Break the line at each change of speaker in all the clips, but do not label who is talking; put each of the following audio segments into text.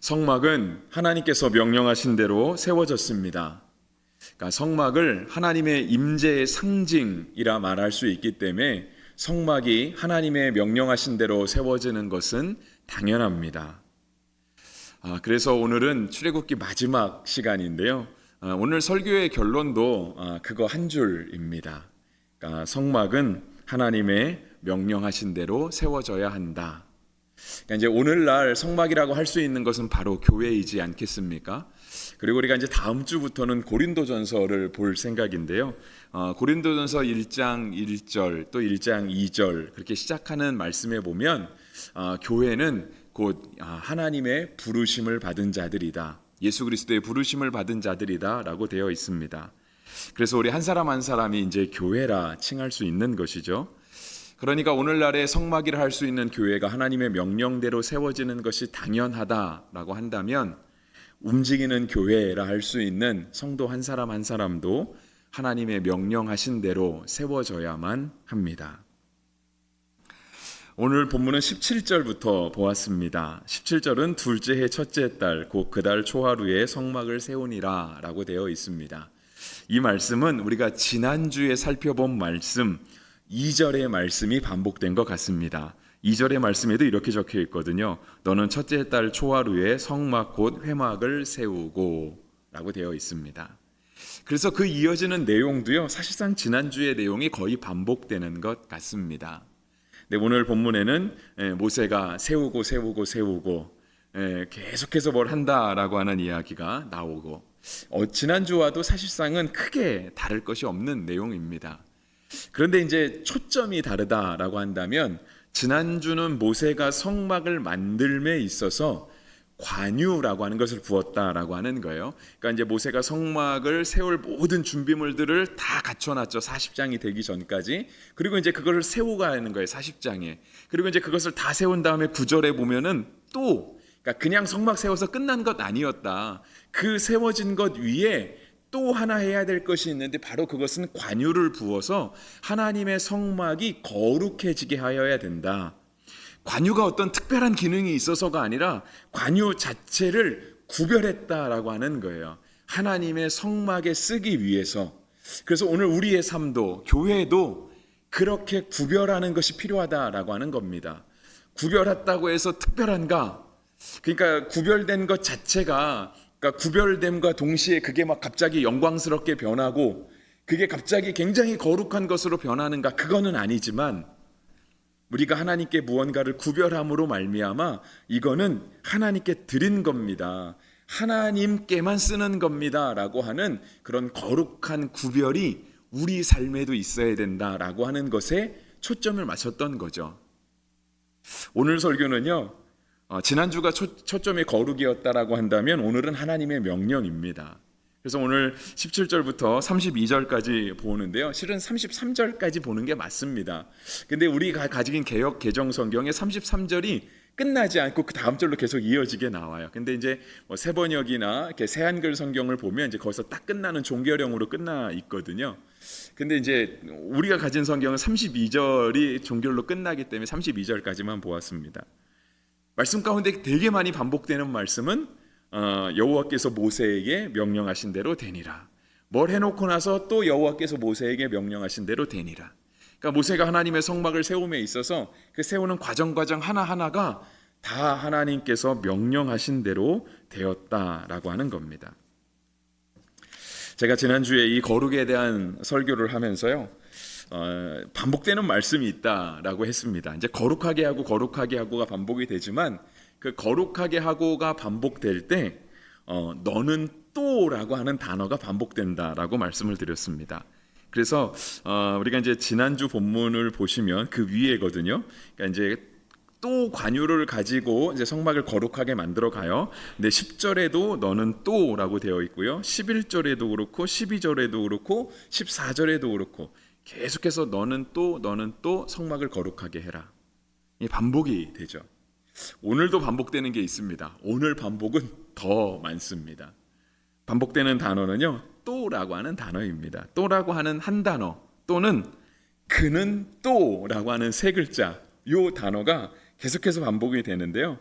성막은 하나님께서 명령하신 대로 세워졌습니다. 그러니까 성막을 하나님의 임재의 상징이라 말할 수 있기 때문에 성막이 하나님의 명령하신 대로 세워지는 것은 당연합니다. 그래서 오늘은 출애굽기 마지막 시간인데요. 오늘 설교의 결론도 그거 한 줄입니다. 그러니까 성막은 하나님의 명령하신 대로 세워져야 한다. 그러니까 이제 오늘날 성막이라고 할 수 있는 것은 바로 교회이지 않겠습니까? 그리고 우리가 이제 다음 주부터는 고린도전서를 볼 생각인데요. 고린도전서 1장 1절 또 1장 2절 그렇게 시작하는 말씀에 보면 교회는 곧 하나님의 부르심을 받은 자들이다. 예수 그리스도의 부르심을 받은 자들이다라고 되어 있습니다. 그래서 우리 한 사람 한 사람이 이제 교회라 칭할 수 있는 것이죠. 그러니까 오늘날의 성막이라 할 수 있는 교회가 하나님의 명령대로 세워지는 것이 당연하다라고 한다면 움직이는 교회라 할 수 있는 성도 한 사람 한 사람도 하나님의 명령하신 대로 세워져야만 합니다. 오늘 본문은 17절부터 보았습니다. 17절은 둘째 해 첫째 달 곧 그 달 초하루에 성막을 세우니라 라고 되어 있습니다. 이 말씀은 우리가 지난주에 살펴본 말씀 2절의 말씀이 반복된 것 같습니다. 2절의 말씀에도 이렇게 적혀 있거든요. 너는 첫째 달 초하루에 성막 곧 회막을 세우고 라고 되어 있습니다. 그래서 그 이어지는 내용도요, 사실상 지난주의 내용이 거의 반복되는 것 같습니다. 네, 오늘 본문에는 모세가 세우고 계속해서 뭘 한다라고 하는 이야기가 나오고 지난주와도 사실상은 크게 다를 것이 없는 내용입니다. 그런데 이제 초점이 다르다라고 한다면 지난주는 모세가 성막을 만들m에 있어서 관유라고 하는 것을 부었다라고 하는 거예요. 그러니까 이제 모세가 성막을 세울 모든 준비물들을 다 갖춰놨죠. 40장이 되기 전까지. 그리고 이제 그것을 세우가는 거예요. 40장에. 그리고 이제 그것을 다 세운 다음에 9절에 보면은 또 그러니까 그냥 성막 세워서 끝난 것 아니었다. 그 세워진 것 위에 또 하나 해야 될 것이 있는데 바로 그것은 관유를 부어서 하나님의 성막이 거룩해지게 하여야 된다. 관유가 어떤 특별한 기능이 있어서가 아니라 관유 자체를 구별했다라고 하는 거예요. 하나님의 성막에 쓰기 위해서. 그래서 오늘 우리의 삶도 교회도 그렇게 구별하는 것이 필요하다라고 하는 겁니다. 구별했다고 해서 특별한가? 그러니까 구별된 것 자체가 그러니까 구별됨과 동시에 그게 막 갑자기 영광스럽게 변하고 그게 갑자기 굉장히 거룩한 것으로 변하는가? 그거는 아니지만 우리가 하나님께 무언가를 구별함으로 말미암아 이거는 하나님께 드린 겁니다. 하나님께만 쓰는 겁니다라고 하는 그런 거룩한 구별이 우리 삶에도 있어야 된다라고 하는 것에 초점을 맞췄던 거죠. 오늘 설교는요. 지난주가 초점이 거룩이었다라고 한다면 오늘은 하나님의 명령입니다. 그래서 오늘 17절부터 32절까지 보는데요. 실은 33절까지 보는 게 맞습니다. 근데 우리가 가지긴 개역 개정 성경에 33절이 끝나지 않고 그 다음 절로 계속 이어지게 나와요. 근데 이제 새 번역이나 이렇게 새 한글 성경을 보면 이제 거기서 딱 끝나는 종결형으로 끝나 있거든요. 근데 이제 우리가 가진 성경은 32절이 종결로 끝나기 때문에 32절까지만 보았습니다. 말씀 가운데 되게 많이 반복되는 말씀은 여호와께서 모세에게 명령하신 대로 되니라. 뭘 해놓고 나서 또 여호와께서 모세에게 명령하신 대로 되니라. 그러니까 모세가 하나님의 성막을 세움에 있어서 그 세우는 과정 하나하나가 다 하나님께서 명령하신 대로 되었다라고 하는 겁니다. 제가 지난주에 이 거룩에 대한 설교를 하면서요. 반복되는 말씀이 있다라고 했습니다. 이제 거룩하게 하고가 반복이 되지만 그 거룩하게 하고가 반복될 때 너는 또라고 하는 단어가 반복된다라고 말씀을 드렸습니다. 그래서 우리가 이제 지난주 본문을 보시면 그 위에거든요. 그러니까 이제 또 관유를 가지고 이제 성막을 거룩하게 만들어 가요. 근데 10절에도 너는 또라고 되어 있고요. 11절에도 그렇고 12절에도 그렇고 14절에도 그렇고 계속해서 너는 또 성막을 거룩하게 해라. 이 반복이 되죠. 오늘도 반복되는 게 있습니다. 오늘 반복은 더 많습니다. 반복되는 단어는요. 또라고 하는 단어입니다. 또라고 하는 한 단어 또는 그는 또라고 하는 세 글자 이 단어가 계속해서 반복이 되는데요.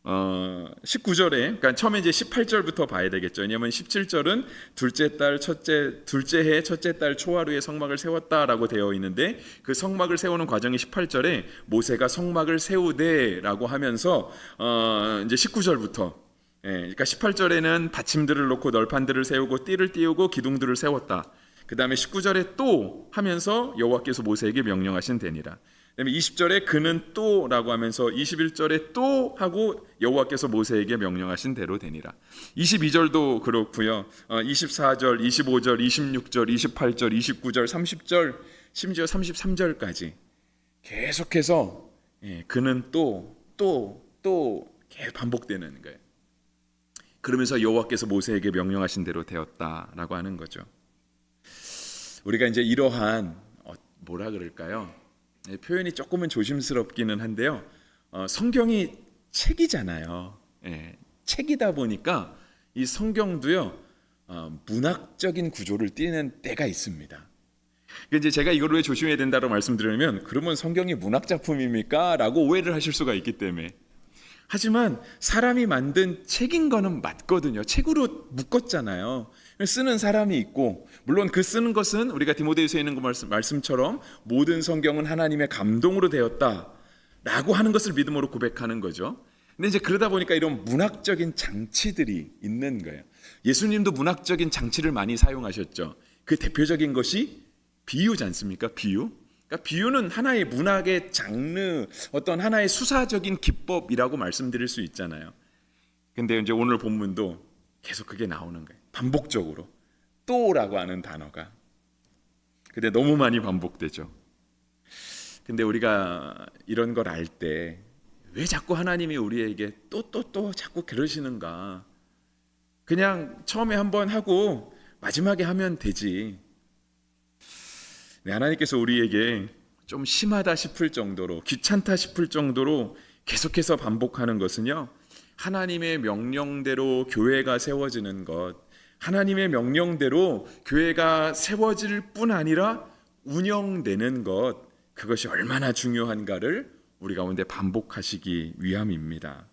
19절에, 그러니까 처음에 이제 18절부터 봐야 되겠죠. 왜냐하면 17절은 둘째 해 첫째 달 초하루에 성막을 세웠다라고 되어 있는데, 그 성막을 세우는 과정이 18절에 모세가 성막을 세우되라고 하면서 이제 19절부터, 그러니까 18절에는 받침들을 놓고 널판들을 세우고 띠를 띄우고 기둥들을 세웠다. 그 다음에 19절에 또 하면서 여호와께서 모세에게 명령하신 되니라. 그다음에 20절에 그는 또라고 하면서 21절에 또 하고 여호와께서 모세에게 명령하신 대로 되니라. 22절도 그렇고요. 24절, 25절, 26절, 28절, 29절, 30절, 심지어 33절까지 계속해서 그는 또 계속 반복되는 거예요. 그러면서 여호와께서 모세에게 명령하신 대로 되었다라고 하는 거죠. 우리가 이제 이러한 뭐라 그럴까요? 표현이 조금은 조심스럽기는 한데요. 성경이 책이잖아요. 책이다 보니까 이 성경도요, 문학적인 구조를 띠는 때가 있습니다. 이제 제가 이걸 왜 조심해야 된다고 말씀드리면, 그러면 성경이 문학 작품입니까? 라고 오해를 하실 수가 있기 때문에. 하지만 사람이 만든 책인 거는 맞거든요. 책으로 묶었잖아요. 쓰는 사람이 있고, 물론 그 쓰는 것은 우리가 디모데후서에 있는 그 말씀처럼 모든 성경은 하나님의 감동으로 되었다라고 하는 것을 믿음으로 고백하는 거죠. 근데 이제 그러다 보니까 이런 문학적인 장치들이 있는 거예요. 예수님도 문학적인 장치를 많이 사용하셨죠. 그 대표적인 것이 비유지 않습니까? 비유. 그러니까 비유는 하나의 문학의 장르, 어떤 하나의 수사적인 기법이라고 말씀드릴 수 있잖아요. 근데 이제 오늘 본문도 계속 그게 나오는 거예요. 반복적으로 또라고 하는 단어가. 근데 너무 많이 반복되죠. 근데 우리가 이런 걸 알 때 왜 자꾸 하나님이 우리에게 또 자꾸 그러시는가? 그냥 처음에 한번 하고 마지막에 하면 되지. 하나님께서 우리에게 좀 심하다 싶을 정도로, 귀찮다 싶을 정도로 계속해서 반복하는 것은요, 하나님의 명령대로 교회가 세워지는 것, 하나님의 명령대로 교회가 세워질 뿐 아니라 운영되는 것, 그것이 얼마나 중요한가를 우리 가운데 반복하시기 위함입니다.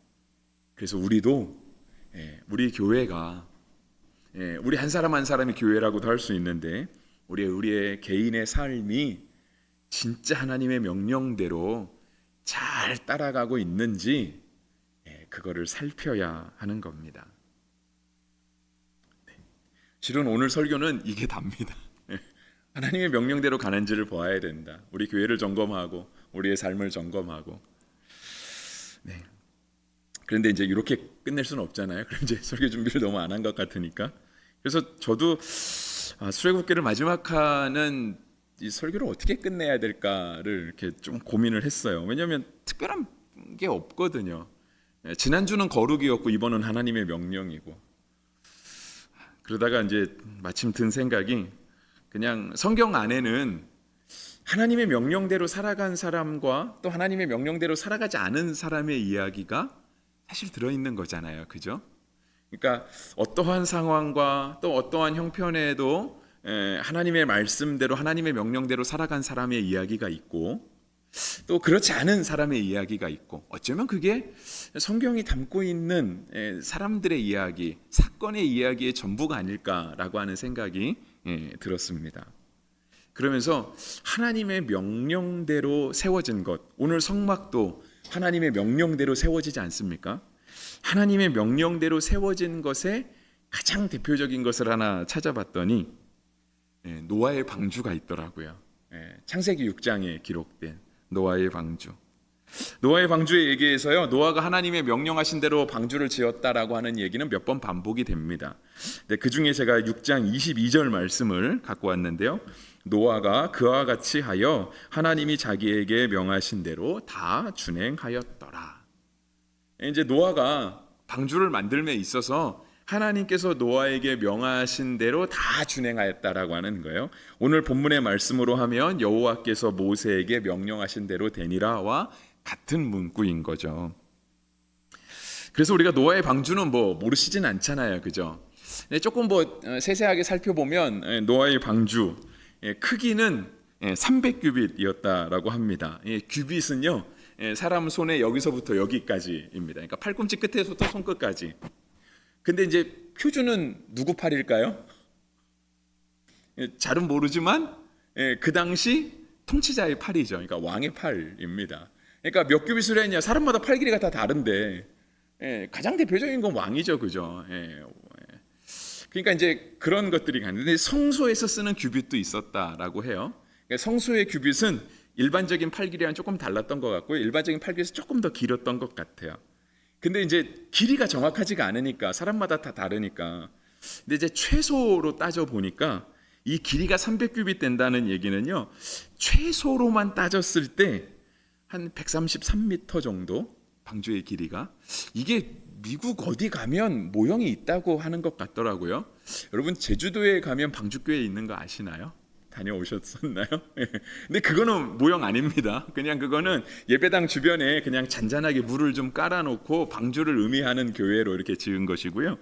그래서 우리도 우리 교회가, 우리 한 사람 한 사람이 교회라고도 할 수 있는데, 우리의 개인의 삶이 진짜 하나님의 명령대로 잘 따라가고 있는지 그거를 살펴야 하는 겁니다. 실은 오늘 설교는 이게 답니다. 하나님의 명령대로 가는지를 보아야 된다. 우리 교회를 점검하고 우리의 삶을 점검하고. 그런데 이제 이렇게 끝낼 수는 없잖아요. 그럼 이제 설교 준비를 너무 안 한 것 같으니까. 그래서 저도 수레굽기를 마지막 하는 이 설교를 어떻게 끝내야 될까를 이렇게 좀 고민을 했어요. 왜냐하면 특별한 게 없거든요. 지난주는 거룩이었고 이번은 하나님의 명령이고. 그러다가 이제 마침 든 생각이, 그냥 성경 안에는 하나님의 명령대로 살아간 사람과 또 하나님의 명령대로 살아가지 않은 사람의 이야기가 사실 들어있는 거잖아요. 그죠? 그러니까 어떠한 상황과 또 어떠한 형편에도 하나님의 말씀대로 하나님의 명령대로 살아간 사람의 이야기가 있고, 또 그렇지 않은 사람의 이야기가 있고, 어쩌면 그게 성경이 담고 있는 사람들의 이야기, 사건의 이야기의 전부가 아닐까라고 하는 생각이 들었습니다. 그러면서 하나님의 명령대로 세워진 것, 오늘 성막도 하나님의 명령대로 세워지지 않습니까? 하나님의 명령대로 세워진 것에 가장 대표적인 것을 하나 찾아봤더니 노아의 방주가 있더라고요. 창세기 6장에 기록된 노아의 방주. 노아의 방주의 얘기에서요, 노아가 하나님의 명령하신 대로 방주를 지었다라고 하는 얘기는 몇 번 반복이 됩니다. 그 중에 제가 6장 22절 말씀을 갖고 왔는데요. 노아가 그와 같이 하여 하나님이 자기에게 명하신 대로 다 준행하였더라. 이제 노아가 방주를 만들매 있어서 하나님께서 노아에게 명하신 대로 다 준행하였다라고 하는 거예요. 오늘 본문의 말씀으로 하면 여호와께서 모세에게 명령하신 대로 되니라와 같은 문구인 거죠. 그래서 우리가 노아의 방주는 모르시진 않잖아요, 그죠? 조금 세세하게 살펴보면 노아의 방주 크기는 300규빗이었다라고 합니다. 규빗은요, 사람 손에 여기서부터 여기까지입니다. 그러니까 팔꿈치 끝에서부터 손끝까지. 근데 이제 표준은 누구 팔일까요? 잘은 모르지만 그 당시 통치자의 팔이죠. 그러니까 왕의 팔입니다. 그러니까 몇 규빗을 했냐? 사람마다 팔 길이가 다 다른데 가장 대표적인 건 왕이죠, 그죠? 그러니까 이제 그런 것들이 가는데 성소에서 쓰는 규빗도 있었다라고 해요. 그러니까 성소의 규빗은 일반적인 팔 길이랑 조금 달랐던 것 같고요. 일반적인 팔 길이에서 조금 더 길었던 것 같아요. 근데 이제 길이가 정확하지가 않으니까 사람마다 다 다르니까. 근데 이제 최소로 따져 보니까 이 길이가 300규빗 된다는 얘기는요. 최소로만 따졌을 때 한 133m 정도 방주의 길이가 이게 미국 어디 가면 모형이 있다고 하는 것 같더라고요. 여러분 제주도에 가면 방주교회 있는 거 아시나요? 다녀오셨었나요? 근데 그거는 모형 아닙니다. 그냥 그거는 예배당 주변에 그냥 잔잔하게 물을 좀 깔아놓고 방주를 의미하는 교회로 이렇게 지은 것이고요.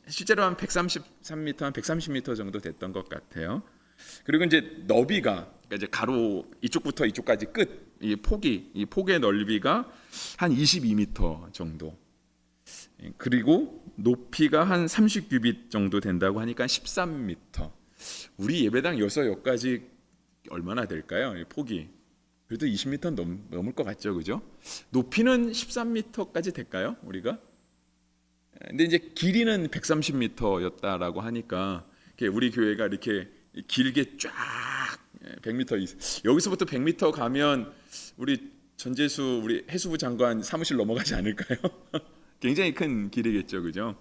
실제로 한 133m, 한 130m 정도 됐던 것 같아요. 그리고 이제 너비가 그러니까 이제 가로 이쪽부터 이쪽까지 끝 이 폭의 넓이가 한 22m 정도. 그리고 높이가 한 30규빗 정도 된다고 하니까 13m. 우리 예배당 여기까지 얼마나 될까요? 폭이 그래도 20m 넘을 것 같죠, 그죠? 높이는 13m까지 될까요, 우리가? 근데 이제 길이는 130m였다라고 하니까 우리 교회가 이렇게 길게 쫙 100m 여기서부터 100m 가면 우리 전재수 우리 해수부 장관 사무실 넘어가지 않을까요? 굉장히 큰 길이겠죠, 그죠?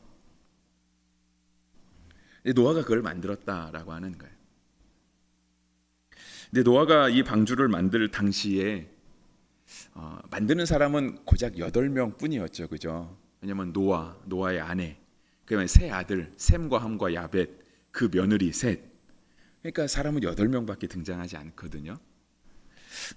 노아가 그걸 만들었다라고 하는 거예요. 근데 노아가 이 방주를 만들 당시에 만드는 사람은 고작 8명 뿐이었죠, 그죠? 왜냐면 노아의 아내, 그다음에 세 아들 셈과 함과 야벳, 그 며느리 셋. 그러니까 사람은 8명밖에 등장하지 않거든요.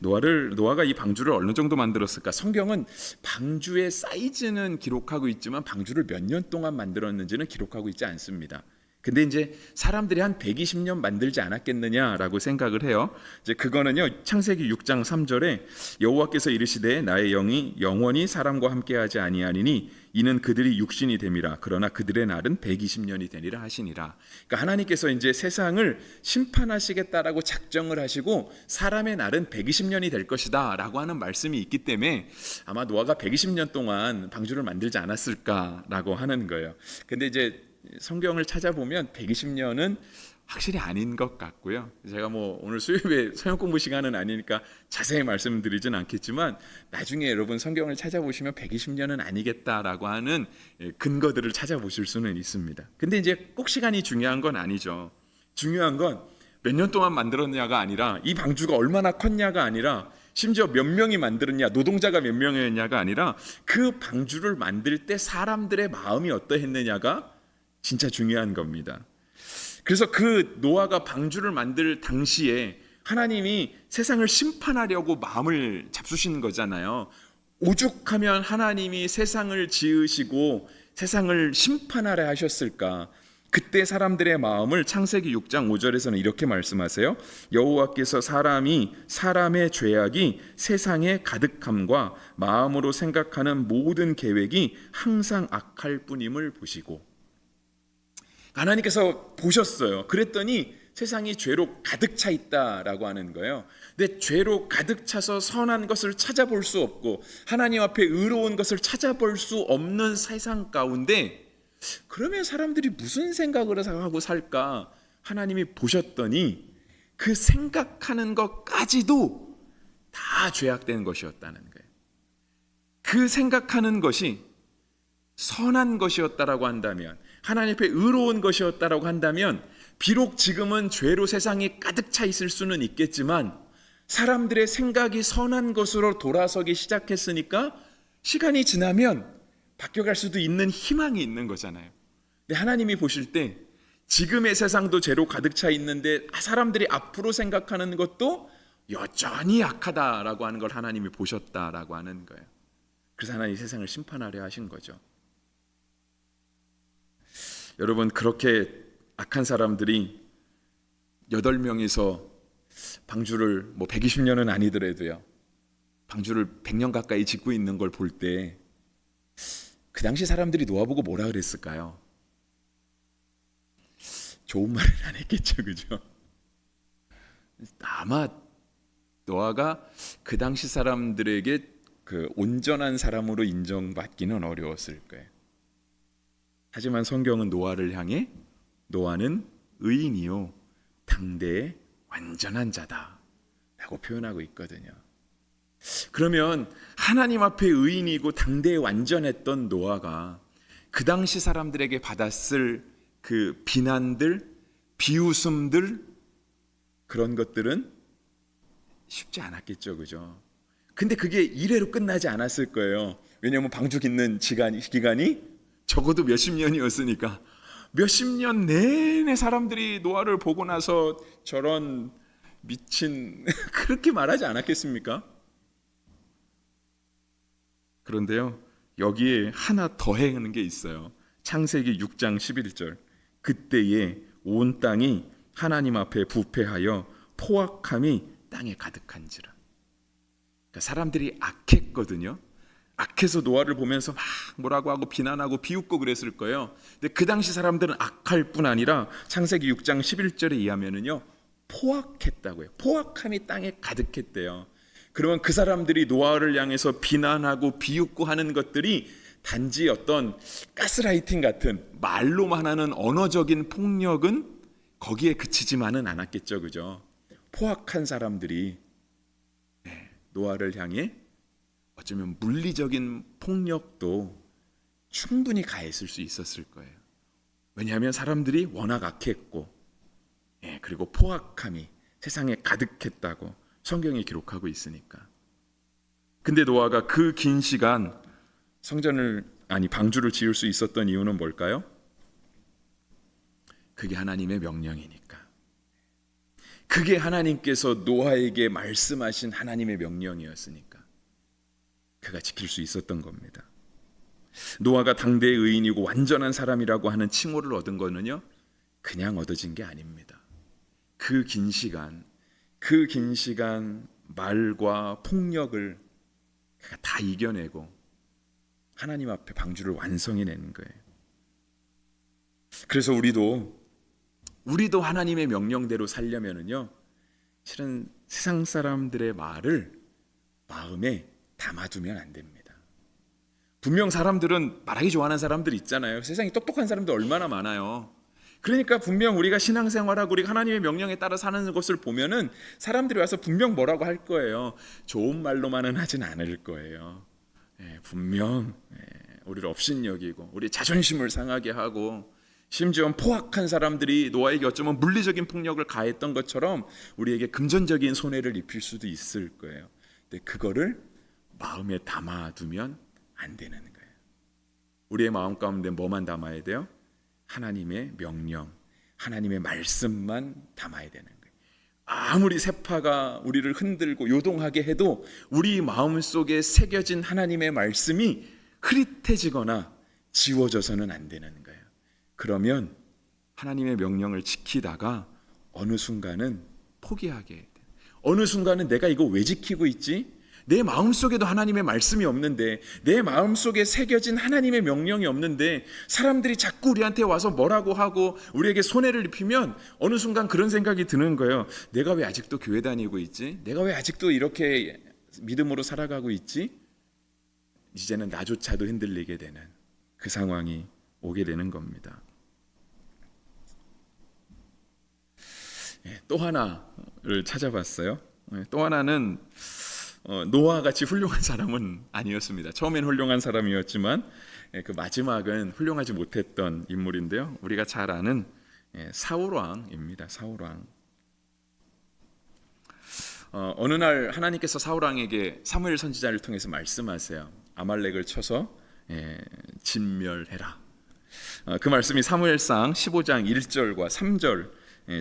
노아가 이 방주를 어느 정도 만들었을까? 성경은 방주의 사이즈는 기록하고 있지만 방주를 몇 년 동안 만들었는지는 기록하고 있지 않습니다. 근데 이제 사람들이 한 120년 만들지 않았겠느냐라고 생각을 해요. 이제 그거는요. 창세기 6장 3절에 여호와께서 이르시되 나의 영이 영원히 사람과 함께하지 아니하니니 이는 그들이 육신이 됨이라. 그러나 그들의 날은 120년이 되리라 하시니라. 그러니까 하나님께서 이제 세상을 심판하시겠다라고 작정을 하시고 사람의 날은 120년이 될 것이다라고 하는 말씀이 있기 때문에 아마 노아가 120년 동안 방주를 만들지 않았을까라고 하는 거예요. 근데 이제 성경을 찾아보면 120년은 확실히 아닌 것 같고요. 제가 뭐 오늘 수요일에 성경 공부 시간은 아니니까 자세히 말씀드리진 않겠지만 나중에 여러분 성경을 찾아보시면 120년은 아니겠다라고 하는 근거들을 찾아보실 수는 있습니다. 근데 이제 꼭 시간이 중요한 건 아니죠. 중요한 건 몇 년 동안 만들었냐가 아니라 이 방주가 얼마나 컸냐가 아니라 심지어 몇 명이 만들었냐, 노동자가 몇 명이었냐가 아니라 그 방주를 만들 때 사람들의 마음이 어떠했느냐가 진짜 중요한 겁니다. 그래서 그 노아가 방주를 만들 당시에 하나님이 세상을 심판하려고 마음을 잡수신 거잖아요. 오죽하면 하나님이 세상을 지으시고 세상을 심판하려 하셨을까? 그때 사람들의 마음을 창세기 6장 5절에서는 이렇게 말씀하세요. 여호와께서 사람의 죄악이 세상에 가득함과 마음으로 생각하는 모든 계획이 항상 악할 뿐임을 보시고. 하나님께서 보셨어요. 그랬더니 세상이 죄로 가득 차 있다라고 하는 거예요. 근데 죄로 가득 차서 선한 것을 찾아볼 수 없고 하나님 앞에 의로운 것을 찾아볼 수 없는 세상 가운데 그러면 사람들이 무슨 생각을 하고 살까? 하나님이 보셨더니 그 생각하는 것까지도 다 죄악된 것이었다는 거예요. 그 생각하는 것이 선한 것이었다라고 한다면, 하나님 앞에 의로운 것이었다라고 한다면 비록 지금은 죄로 세상이 가득 차 있을 수는 있겠지만 사람들의 생각이 선한 것으로 돌아서기 시작했으니까 시간이 지나면 바뀌어갈 수도 있는 희망이 있는 거잖아요. 근데 하나님이 보실 때 지금의 세상도 죄로 가득 차 있는데 사람들이 앞으로 생각하는 것도 여전히 악하다라고 하는 걸 하나님이 보셨다라고 하는 거예요. 그래서 하나님이 세상을 심판하려 하신 거죠. 여러분, 그렇게 악한 사람들이 8명이서 방주를 120년은 아니더라도요 방주를 100년 가까이 짓고 있는 걸 볼 때 그 당시 사람들이 노아 보고 뭐라 그랬을까요? 좋은 말은 안 했겠죠, 그죠? 아마 노아가 그 당시 사람들에게 그 온전한 사람으로 인정받기는 어려웠을 거예요. 하지만 성경은 노아를 향해 노아는 의인이요 당대의 완전한 자다라고 표현하고 있거든요. 그러면 하나님 앞에 의인이고 당대에 완전했던 노아가 그 당시 사람들에게 받았을 그 비난들, 비웃음들, 그런 것들은 쉽지 않았겠죠, 그죠? 근데 그게 이래로 끝나지 않았을 거예요. 왜냐하면 방주 깃는 기간이 적어도 몇십 년이었으니까 몇십 년 내내 사람들이 노아를 보고 나서 저런 미친 그렇게 말하지 않았겠습니까? 그런데요, 여기에 하나 더 해는 게 있어요. 창세기 6장 11절. 그때에 온 땅이 하나님 앞에 부패하여 포악함이 땅에 가득한지라. 그러니까 사람들이 악했거든요. 악해서 노아를 보면서 막 뭐라고 하고 비난하고 비웃고 그랬을 거예요. 근데 그 당시 사람들은 악할 뿐 아니라 창세기 6장 11절에 의하면은요, 포악했다고요. 포악함이 땅에 가득했대요. 그러면 그 사람들이 노아를 향해서 비난하고 비웃고 하는 것들이 단지 어떤 가스라이팅 같은 말로만 하는 언어적인 폭력은 거기에 그치지만은 않았겠죠, 그죠? 포악한 사람들이 노아를 향해 어쩌면 물리적인 폭력도 충분히 가했을 수 있었을 거예요. 왜냐하면 사람들이 워낙 악했고, 그리고 포악함이 세상에 가득했다고 성경이 기록하고 있으니까. 근데 노아가 그 긴 시간 방주를 지을 수 있었던 이유는 뭘까요? 그게 하나님의 명령이니까. 그게 하나님께서 노아에게 말씀하신 하나님의 명령이었으니까 그가 지킬 수 있었던 겁니다. 노아가 당대의 의인이고 완전한 사람이라고 하는 칭호를 얻은 거는요, 그냥 얻어진 게 아닙니다. 그 긴 시간 말과 폭력을 그가 다 이겨내고 하나님 앞에 방주를 완성해내는 거예요. 그래서 우리도 하나님의 명령대로 살려면은요, 실은 세상 사람들의 말을 마음에 담아두면 안 됩니다. 분명 사람들은 말하기 좋아하는 사람들 있잖아요. 세상에 똑똑한 사람들 얼마나 많아요. 그러니까 분명 우리가 신앙생활하고 우리가 하나님의 명령에 따라 사는 것을 보면은 사람들이 와서 분명 뭐라고 할 거예요. 좋은 말로만은 하진 않을 거예요. 분명 우리를 업신여기고 우리 자존심을 상하게 하고, 심지어 포악한 사람들이 노아에게 어쩌면 물리적인 폭력을 가했던 것처럼 우리에게 금전적인 손해를 입힐 수도 있을 거예요. 근데 그거를 마음에 담아두면 안 되는 거예요. 우리의 마음 가운데 뭐만 담아야 돼요? 하나님의 명령, 하나님의 말씀만 담아야 되는 거예요. 아무리 세파가 우리를 흔들고 요동하게 해도 우리 마음속에 새겨진 하나님의 말씀이 흐릿해지거나 지워져서는 안 되는 거예요. 그러면 하나님의 명령을 지키다가 어느 순간은 포기하게 돼요. 어느 순간은 내가 이거 왜 지키고 있지? 내 마음속에도 하나님의 말씀이 없는데, 내 마음속에 새겨진 하나님의 명령이 없는데 사람들이 자꾸 우리한테 와서 뭐라고 하고 우리에게 손해를 입히면 어느 순간 그런 생각이 드는 거예요. 내가 왜 아직도 교회 다니고 있지? 내가 왜 아직도 이렇게 믿음으로 살아가고 있지? 이제는 나조차도 흔들리게 되는 그 상황이 오게 되는 겁니다. 또 하나를 찾아봤어요. 또 하나는 노아같이 훌륭한 사람은 아니었습니다. 처음엔 훌륭한 사람이었지만 그 마지막은 훌륭하지 못했던 인물인데요. 우리가 잘 아는 사울왕입니다. 사울왕. 어느 날 하나님께서 사울왕에게 사무엘 선지자를 통해서 말씀하세요. 아말렉을 쳐서 진멸해라. 그 말씀이 사무엘상 15장 1절과 3절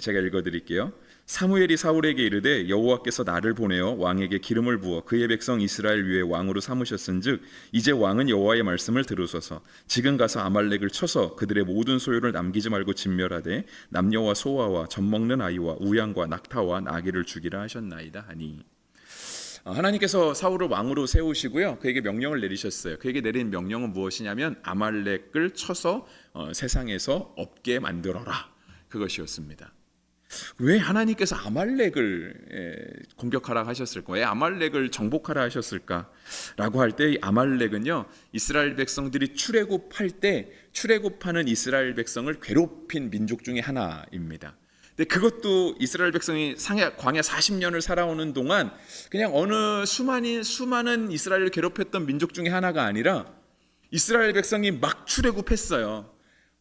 제가 읽어드릴게요. 사무엘이 사울에게 이르되 여호와께서 나를 보내어 왕에게 기름을 부어 그의 백성 이스라엘 위에 왕으로 삼으셨은즉 이제 왕은 여호와의 말씀을 들으소서. 지금 가서 아말렉을 쳐서 그들의 모든 소유를 남기지 말고 진멸하되 남녀와 소아와 젖먹는 아이와 우양과 낙타와 나귀를 죽이라 하셨나이다 하니. 하나님께서 사울을 왕으로 세우시고요. 그에게 명령을 내리셨어요. 그에게 내린 명령은 무엇이냐면 아말렉을 쳐서 세상에서 없게 만들어라. 그것이었습니다. 왜 하나님께서 아말렉을 공격하라 하셨을까? 왜 아말렉을 정복하라 하셨을까라고 할 때 아말렉은요, 이스라엘 백성들이 출애굽할 때 출애굽하는 이스라엘 백성을 괴롭힌 민족 중에 하나입니다. 근데 그것도 이스라엘 백성이 광야 40년을 살아오는 동안 그냥 어느 수많은 이스라엘을 괴롭혔던 민족 중에 하나가 아니라 이스라엘 백성이 막 출애굽했어요.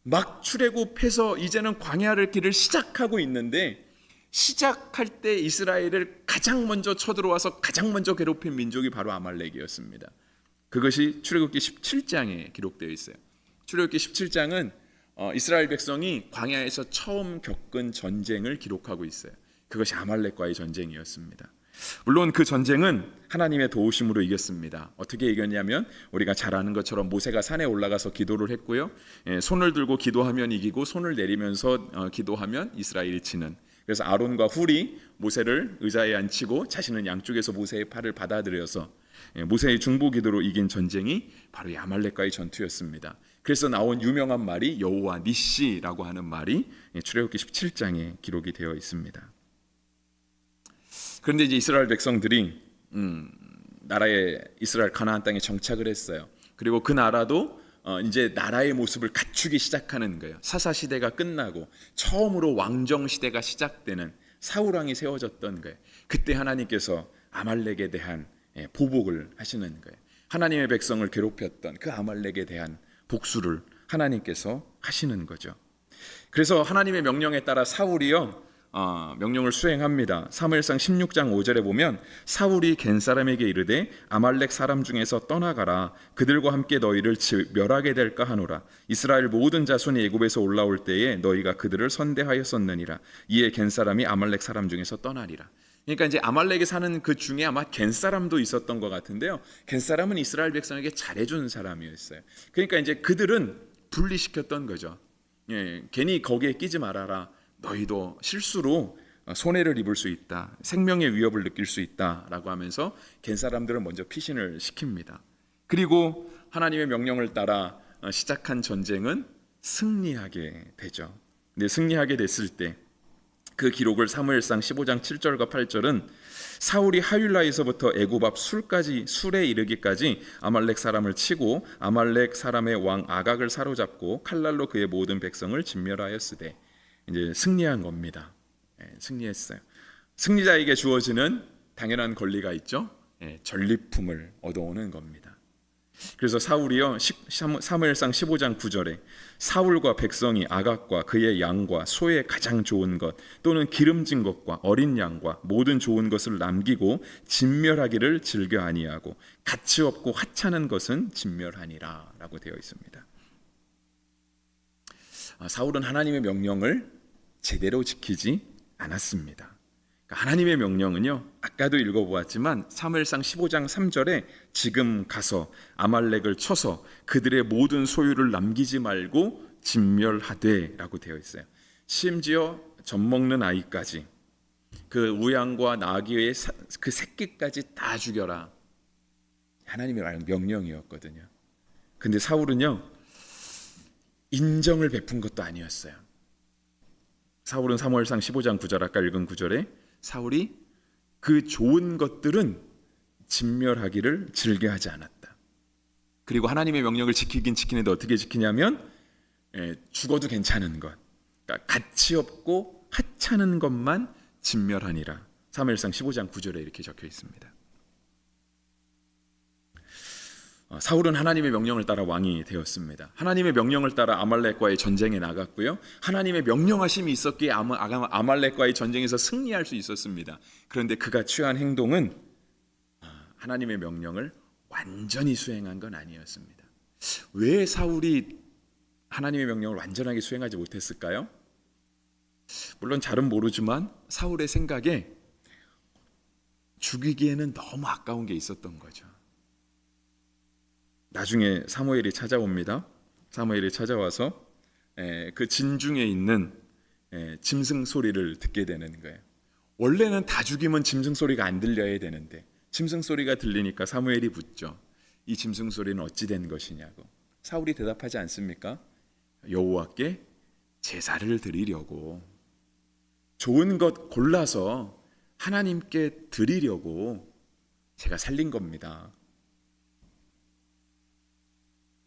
막 출애굽해서 이제는 광야를 길을 시작하고 있는데 시작할 때 이스라엘을 가장 먼저 쳐들어와서 가장 먼저 괴롭힌 민족이 바로 아말렉이었습니다. 그것이 출애굽기 17장에 기록되어 있어요. 출애굽기 17장은 이스라엘 백성이 광야에서 처음 겪은 전쟁을 기록하고 있어요. 그것이 아말렉과의 전쟁이었습니다. 물론 그 전쟁은 하나님의 도우심으로 이겼습니다. 어떻게 이겼냐면 우리가 잘 아는 것처럼 모세가 산에 올라가서 기도를 했고요. 손을 들고 기도하면 이기고 손을 내리면서 기도하면 이스라엘이 지는. 그래서 아론과 훌이 모세를 의자에 앉히고 자신은 양쪽에서 모세의 팔을 받아들여서 모세의 중보 기도로 이긴 전쟁이 바로 이 아말렉과의 전투였습니다. 그래서 나온 유명한 말이 여호와 니시라고 하는 말이 출애굽기 17장에 기록이 되어 있습니다. 그런데 이제 이스라엘 백성들이 나라의 이스라엘 가나안 땅에 정착을 했어요. 그리고 그 나라도 이제 나라의 모습을 갖추기 시작하는 거예요. 사사 시대가 끝나고 처음으로 왕정 시대가 시작되는 사울 왕이 세워졌던 거예요. 그때 하나님께서 아말렉에 대한 보복을 하시는 거예요. 하나님의 백성을 괴롭혔던 그 아말렉에 대한 복수를 하나님께서 하시는 거죠. 그래서 하나님의 명령에 따라 사울이요 명령을 수행합니다. 사무엘상 16장 5절에 보면 사울이 겐 사람에게 이르되 아말렉 사람 중에서 떠나가라. 그들과 함께 너희를 멸하게 될까 하노라. 이스라엘 모든 자손이 애굽에서 올라올 때에 너희가 그들을 선대하였었느니라. 이에 겐 사람이 아말렉 사람 중에서 떠나리라. 그러니까 이제 아말렉에 사는 그 중에 아마 겐 사람도 있었던 것 같은데요. 겐 사람은 이스라엘 백성에게 잘해준 사람이었어요. 그러니까 이제 그들은 분리시켰던 거죠. 괜히 거기에 끼지 말아라. 너희도 실수로 손해를 입을 수 있다. 생명의 위협을 느낄 수 있다라고 하면서 겐 사람들은 먼저 피신을 시킵니다. 그리고 하나님의 명령을 따라 시작한 전쟁은 승리하게 되죠. 근데 승리하게 됐을 때 그 기록을 사무엘상 15장 7절과 8절은 사울이 하윌라에서부터 애굽 앞 술에 이르기까지 아말렉 사람을 치고 아말렉 사람의 왕 아각을 사로잡고 칼날로 그의 모든 백성을 진멸하였으되 이제 승리한 겁니다. 승리했어요. 승리자에게 주어지는 당연한 권리가 있죠. 전리품을 얻어오는 겁니다. 그래서 사울이요 사무엘상 15장 9절에 사울과 백성이 아각과 그의 양과 소의 가장 좋은 것 또는 기름진 것과 어린 양과 모든 좋은 것을 남기고 진멸하기를 즐겨 아니하고 가치 없고 하찮은 것은 진멸하니라 라고 되어 있습니다. 사울은 하나님의 명령을 제대로 지키지 않았습니다. 하나님의 명령은요 아까도 읽어보았지만 사무엘상 15장 3절에 지금 가서 아말렉을 쳐서 그들의 모든 소유를 남기지 말고 진멸하되 라고 되어 있어요. 심지어 젖먹는 아이까지 그 우양과 나귀의 그 새끼까지 다 죽여라. 하나님의 명령이었거든요. 근데 사울은요 인정을 베푼 것도 아니었어요. 사울은 사무엘상 15장 9절 아까 읽은 9절에 사울이 그 좋은 것들은 진멸하기를 즐겨하지 않았다. 그리고 하나님의 명령을 지키긴 지키는데 어떻게 지키냐면 죽어도 괜찮은 것, 그러니까 가치 없고 하찮은 것만 진멸하니라. 사무엘상 15장 9절에 이렇게 적혀 있습니다. 사울은 하나님의 명령을 따라 왕이 되었습니다. 하나님의 명령을 따라 아말렉과의 전쟁에 나갔고요. 하나님의 명령하심이 있었기에 아말렉과의 전쟁에서 승리할 수 있었습니다. 그런데 그가 취한 행동은 하나님의 명령을 완전히 수행한 건 아니었습니다. 왜 사울이 하나님의 명령을 완전하게 수행하지 못했을까요? 물론 잘은 모르지만 사울의 생각에 죽이기에는 너무 아까운 게 있었던 거죠. 나중에 사무엘이 찾아옵니다. 사무엘이 찾아와서 그 진중에 있는 짐승 소리를 듣게 되는 거예요. 원래는 다 죽이면 짐승 소리가 안 들려야 되는데 짐승 소리가 들리니까 사무엘이 묻죠. 이 짐승 소리는 어찌 된 것이냐고. 사울이 대답하지 않습니까? 여호와께 제사를 드리려고, 좋은 것 골라서 하나님께 드리려고 제가 살린 겁니다.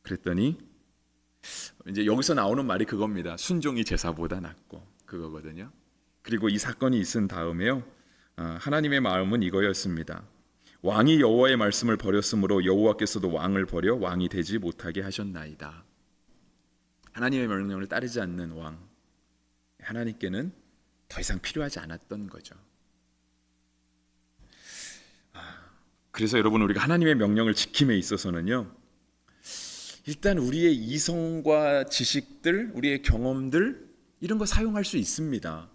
그랬더니 이제 여기서 나오는 말이 그겁니다. 순종이 제사보다 낫고, 그거거든요. 그리고 이 사건이 있은 다음에요, 하나님의 마음은 이거였습니다. 왕이 여호와의 말씀을 버렸으므로 여호와께서도 왕을 버려 왕이 되지 못하게 하셨나이다. 하나님의 명령을 따르지 않는 왕, 하나님께는 더 이상 필요하지 않았던 거죠. 그래서 여러분, 우리가 하나님의 명령을 지킴에 있어서는요, 일단 우리의 이성과 지식들, 우리의 경험들, 이런 거 사용할 수 있습니다.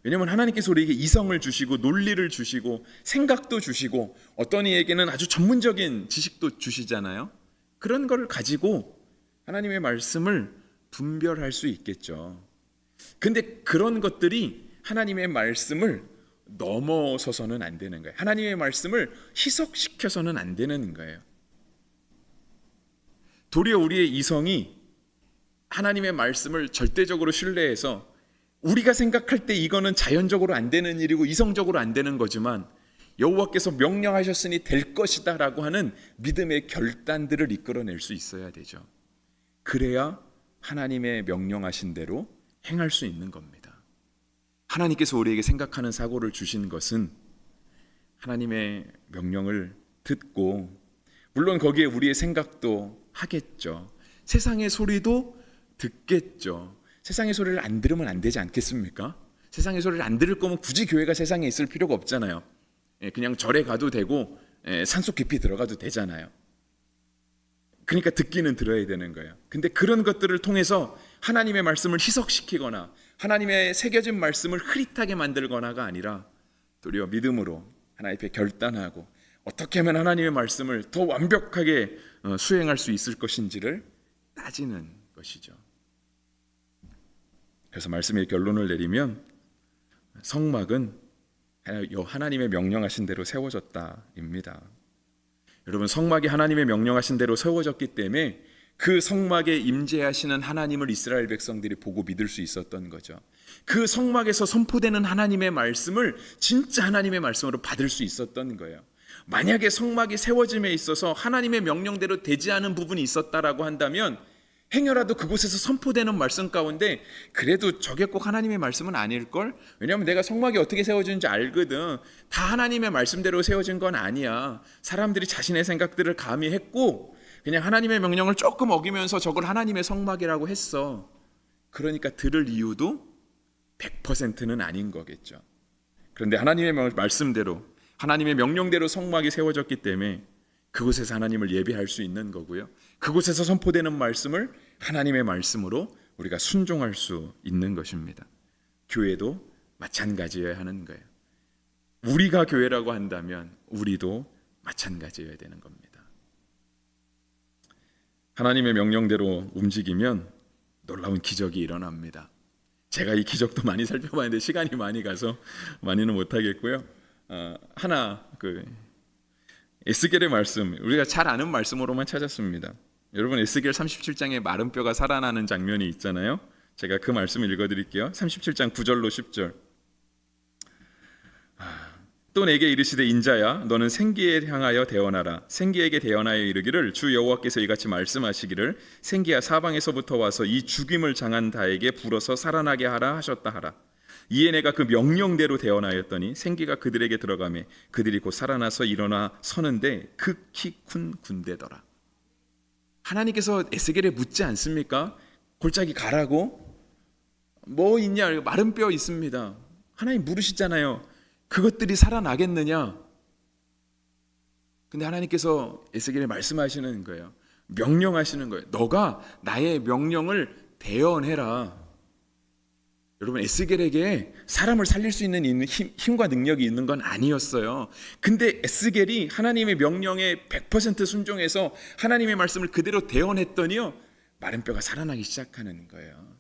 왜냐하면 하나님께서 우리에게 이성을 주시고 논리를 주시고 생각도 주시고 어떤 이에게는 아주 전문적인 지식도 주시잖아요. 그런 걸 가지고 하나님의 말씀을 분별할 수 있겠죠. 근데 그런 것들이 하나님의 말씀을 넘어서서는 안 되는 거예요. 하나님의 말씀을 희석시켜서는 안 되는 거예요. 도리어 우리의 이성이 하나님의 말씀을 절대적으로 신뢰해서 우리가 생각할 때 이거는 자연적으로 안 되는 일이고 이성적으로 안 되는 거지만 여호와께서 명령하셨으니 될 것이다 라고 하는 믿음의 결단들을 이끌어낼 수 있어야 되죠. 그래야 하나님의 명령하신 대로 행할 수 있는 겁니다. 하나님께서 우리에게 생각하는 사고를 주신 것은 하나님의 명령을 듣고, 물론 거기에 우리의 생각도 하겠죠. 세상의 소리도 듣겠죠. 세상의 소리를 안 들으면 안 되지 않겠습니까? 세상의 소리를 안 들을 거면 굳이 교회가 세상에 있을 필요가 없잖아요. 그냥 절에 가도 되고 산속 깊이 들어가도 되잖아요. 그러니까 듣기는 들어야 되는 거예요. 근데 그런 것들을 통해서 하나님의 말씀을 희석시키거나 하나님의 새겨진 말씀을 흐릿하게 만들거나가 아니라 도리어 믿음으로 하나님 앞에 결단하고 어떻게 하면 하나님의 말씀을 더 완벽하게 수행할 수 있을 것인지를 따지는 것이죠. 그래서 말씀의 결론을 내리면 성막은 하나님의 명령하신 대로 세워졌다입니다. 여러분, 성막이 하나님의 명령하신 대로 세워졌기 때문에 그 성막에 임재하시는 하나님을 이스라엘 백성들이 보고 믿을 수 있었던 거죠. 그 성막에서 선포되는 하나님의 말씀을 진짜 하나님의 말씀으로 받을 수 있었던 거예요. 만약에 성막이 세워짐에 있어서 하나님의 명령대로 되지 않은 부분이 있었다라고 한다면 행여라도 그곳에서 선포되는 말씀 가운데 그래도 저게 꼭 하나님의 말씀은 아닐걸? 왜냐하면 내가 성막이 어떻게 세워지는지 알거든. 다 하나님의 말씀대로 세워진 건 아니야. 사람들이 자신의 생각들을 감히 했고 그냥 하나님의 명령을 조금 어기면서 저걸 하나님의 성막이라고 했어. 그러니까 들을 이유도 100%는 아닌 거겠죠. 그런데 하나님의 말씀대로, 하나님의 명령대로 성막이 세워졌기 때문에 그곳에서 하나님을 예배할 수 있는 거고요. 그곳에서 선포되는 말씀을 하나님의 말씀으로 우리가 순종할 수 있는 것입니다. 교회도 마찬가지여야 하는 거예요. 우리가 교회라고 한다면 우리도 마찬가지여야 되는 겁니다. 하나님의 명령대로 움직이면 놀라운 기적이 일어납니다. 제가 이 기적도 많이 살펴봤는데 시간이 많이 가서 많이는 못하겠고요. 하나 에스겔의 말씀, 우리가 잘 아는 말씀으로만 찾았습니다. 여러분, 에스겔 37장에 마른 뼈가 살아나는 장면이 있잖아요. 제가 그 말씀을 읽어드릴게요. 37장 9절로 10절. 또 내게 이르시되 인자야, 너는 생기에 향하여 대언하라. 생기에게 대언하여 이르기를 주 여호와께서 이같이 말씀하시기를 생기야, 사방에서부터 와서 이 죽임을 당한 자에게 불어서 살아나게 하라 하셨다 하라. 이에 내가 그 명령대로 대언하였더니 생기가 그들에게 들어가매 그들이 곧 살아나서 일어나 서는데 극히 큰 군대더라. 하나님께서 에스겔에 묻지 않습니까? 골짜기 가라고? 뭐 있냐? 마른 뼈 있습니다. 하나님 물으시잖아요. 그것들이 살아나겠느냐? 근데 하나님께서 에스겔에 말씀하시는 거예요. 명령하시는 거예요. 너가 나의 명령을 대언해라. 여러분, 에스겔에게 사람을 살릴 수 있는 힘과 능력이 있는 건 아니었어요. 근데 에스겔이 하나님의 명령에 100% 순종해서 하나님의 말씀을 그대로 대언했더니요, 마른 뼈가 살아나기 시작하는 거예요.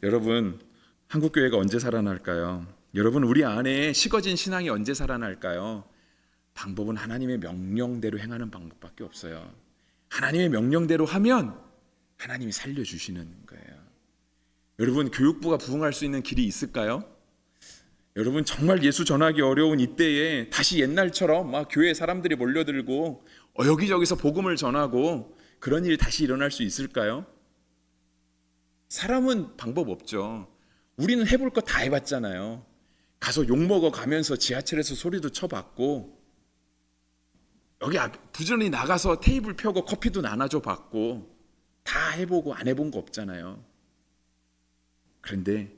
여러분, 한국교회가 언제 살아날까요? 여러분, 우리 안에 식어진 신앙이 언제 살아날까요? 방법은 하나님의 명령대로 행하는 방법밖에 없어요. 하나님의 명령대로 하면 하나님이 살려주시는 거예요. 여러분, 교육부가 부흥할 수 있는 길이 있을까요? 여러분, 정말 예수 전하기 어려운 이때에 다시 옛날처럼 막 교회 사람들이 몰려들고 여기저기서 복음을 전하고 그런 일이 다시 일어날 수 있을까요? 사람은 방법 없죠. 우리는 해볼 거 다 해봤잖아요. 가서 욕먹어 가면서 지하철에서 소리도 쳐봤고, 여기 부지런히 나가서 테이블 펴고 커피도 나눠줘 봤고, 다 해보고 안 해본 거 없잖아요. 그런데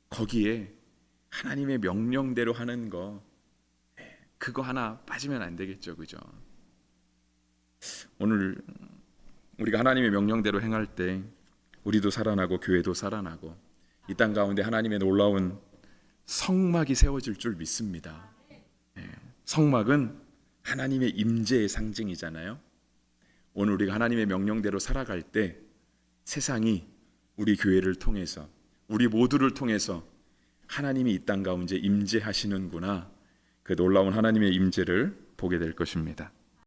거기에 하나님의 명령대로 하는 거, 그거 하나 빠지면 안 되겠죠, 그죠? 오늘 우리가 하나님의 명령대로 행할 때 우리도 살아나고 교회도 살아나고 이 땅 가운데 하나님의 놀라운 성막이 세워질 줄 믿습니다. 성막은 하나님의 임재의 상징이잖아요. 오늘 우리가 하나님의 명령대로 살아갈 때 세상이 우리 교회를 통해서, 우리 모두를 통해서 하나님이 이 땅 가운데 임재하시는구나, 그 놀라운 하나님의 임재를 보게 될 것입니다.